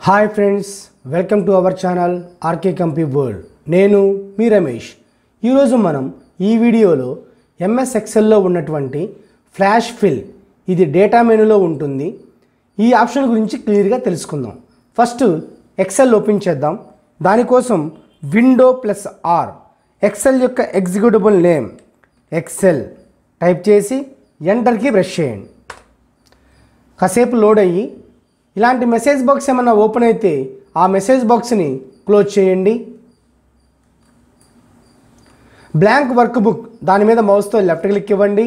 Hi friends, welcome to our channel RK compy world. నేను మీ రమేష్. ఈరోజు మనం ఈ వీడియోలో ఎంఎస్ ఎక్సెల్లో ఉన్నటువంటి ఫ్లాష్ ఫిల్, ఇది డేటా మెనూలో ఉంటుంది. ఈ ఆప్షన్ గురించి క్లియర్గా తెలుసుకుందాం. ఫస్ట్ ఎక్సెల్ ఓపెన్ చేద్దాం. దానికోసం విండో ప్లస్ ఆర్, ఎక్సెల్ యొక్క ఎగ్జిక్యూటబుల్ నేమ్ ఎక్సెల్ టైప్ చేసి ఎంటర్కి ప్రెస్ చేయండి. కాసేపు లోడ్ అయ్యి ఇలాంటి మెసేజ్ బాక్స్ ఏమన్నా ఓపెన్ అయితే ఆ మెసేజ్ బాక్స్ని క్లోజ్ చేయండి. బ్లాంక్ వర్క్ బుక్, దాని మీద మౌస్తో లెఫ్ట్ క్లిక్ ఇవ్వండి.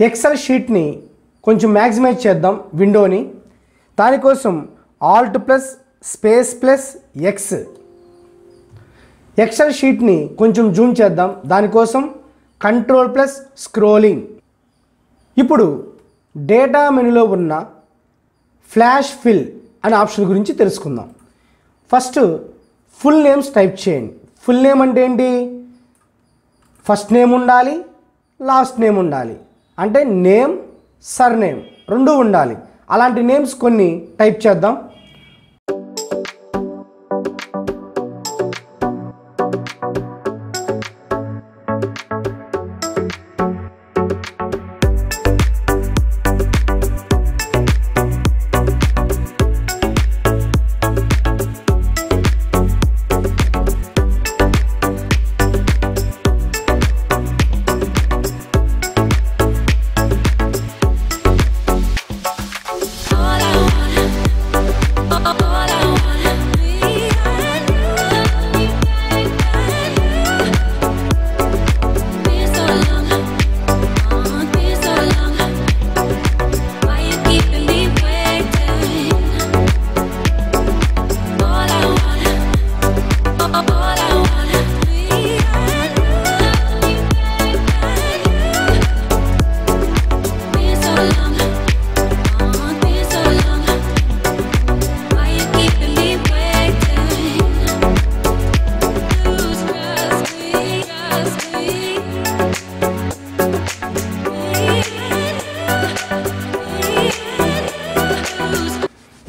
ఎక్సెల్ షీట్ని కొంచెం మ్యాక్సిమైజ్ చేద్దాం విండోని. దానికోసం alt plus space plus X. Excel షీట్ని కొంచెం జూమ్ చేద్దాం. దానికోసం కంట్రోల్ ప్లస్ స్క్రోలింగ్. ఇప్పుడు డేటా మెనూలో ఉన్న ఫ్లాష్ ఫిల్ అనే ఆప్షన్ గురించి తెలుసుకుందాం. ఫస్ట్ ఫుల్ నేమ్స్ టైప్ చేయండి. ఫుల్ నేమ్ అంటే ఏంటి? ఫస్ట్ నేమ్ ఉండాలి, లాస్ట్ నేమ్ ఉండాలి. అంటే నేమ్, సర్ నేమ్ రెండు ఉండాలి. అలాంటి నేమ్స్ కొన్ని టైప్ చేద్దాం.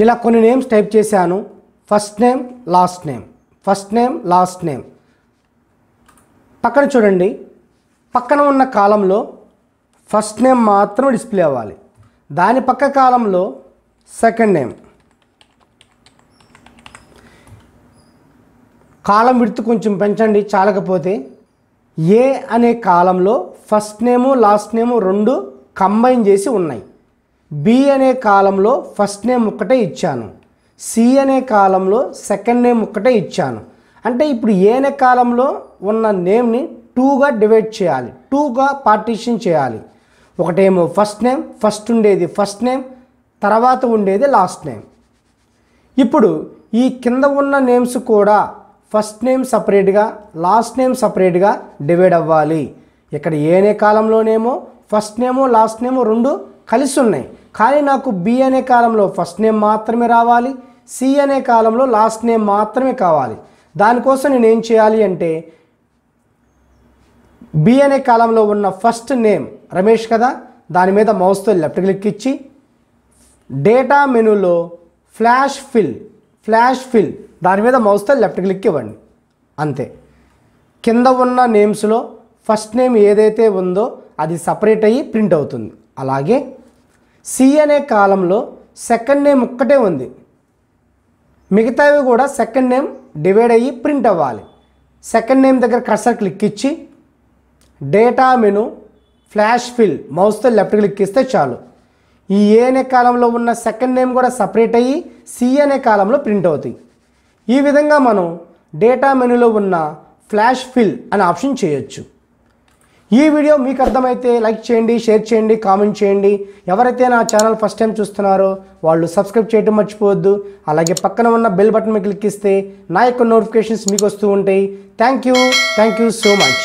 ఇలా కొన్ని నేమ్స్ టైప్ చేశాను. First name, last name, first name, last name. పక్కన చూడండి, పక్కన ఉన్న కాలంలో ఫస్ట్ నేమ్ మాత్రం డిస్ప్లే అవ్వాలి. దాని పక్క కాలంలో సెకండ్ నేమ్. కాలం విడ్త్ కొంచెం పెంచండి చాలకపోతే. ఏ అనే కాలంలో ఫస్ట్ నేము లాస్ట్ నేము రెండు కంబైన్ చేసి ఉన్నాయి. బి అనే కాలంలో ఫస్ట్ నేమ్ ఒక్కటే ఇచ్చాను. సి అనే కాలంలో సెకండ్ నేమ్ ఒక్కటే ఇచ్చాను. అంటే ఇప్పుడు ఏ అనే కాలంలో ఉన్న నేమ్ని టూగా డివైడ్ చేయాలి, టూగా పార్టీషన్ చేయాలి. ఒకటేమో ఫస్ట్ నేమ్, ఫస్ట్ ఉండేది ఫస్ట్ నేమ్, తర్వాత ఉండేది లాస్ట్ నేమ్. ఇప్పుడు ఈ కింద ఉన్న నేమ్స్ కూడా ఫస్ట్ నేమ్ సపరేట్గా, లాస్ట్ నేమ్ సపరేట్గా డివైడ్ అవ్వాలి. ఇక్కడ ఏ అనే కాలంలోనేమో ఫస్ట్ నేమో లాస్ట్ నేమో రెండు కలిసి ఉన్నాయి. కానీ నాకు బి అనే కాలంలో ఫస్ట్ నేమ్ మాత్రమే రావాలి, సి అనే కాలంలో లాస్ట్ నేమ్ మాత్రమే కావాలి. దానికోసం నేను ఏం చేయాలి అంటే, బి అనే కాలంలో ఉన్న ఫస్ట్ నేమ్ రమేష్ కదా, దాని మీద మౌస్తో లెఫ్ట్ క్లిక్ ఇచ్చి డేటా మెనూలో ఫ్లాష్ ఫిల్ దాని మీద మౌస్తో లెఫ్ట్ క్లిక్ ఇవ్వండి. అంతే. కింద ఉన్న నేమ్స్లో ఫస్ట్ నేమ్ ఏదైతే ఉందో అది సపరేట్ అయ్యి ప్రింట్ అవుతుంది. అలాగే సి అనే కాలంలో సెకండ్ నేమ్ ఒక్కటే ఉంది, మిగతావి కూడా సెకండ్ నేమ్ డివైడ్ అయ్యి ప్రింట్ అవ్వాలి. సెకండ్ నేమ్ దగ్గర కర్సర్ క్లిక్ ఇచ్చి డేటా మెనూ ఫ్లాష్ ఫిల్ మౌస్తో లెఫ్ట్ క్లిక్ ఇస్తే చాలు. ఈ ఏ అనే కాలంలో ఉన్న సెకండ్ నేమ్ కూడా సపరేట్ అయ్యి సి అనే కాలంలో ప్రింట్ అవుతాయి. ఈ విధంగా మనం డేటా మెనూలో ఉన్న ఫ్లాష్ ఫిల్ అనే ఆప్షన్ చేయొచ్చు. ఈ వీడియో మీకు అర్థమైతే లైక్ చేయండి, షేర్ చేయండి, కామెంట్ చేయండి. ఎవరైతే నా ఛానల్ ఫస్ట్ టైం చూస్తున్నారో వాళ్ళు సబ్స్క్రైబ్ చేయడం మర్చిపోవద్దు. అలాగే పక్కన ఉన్న బెల్ బటన్ మీద క్లిక్ ఇస్తే నా యొక్క నోటిఫికేషన్స్ మీకు వస్తూ ఉంటాయి. Thank you so much.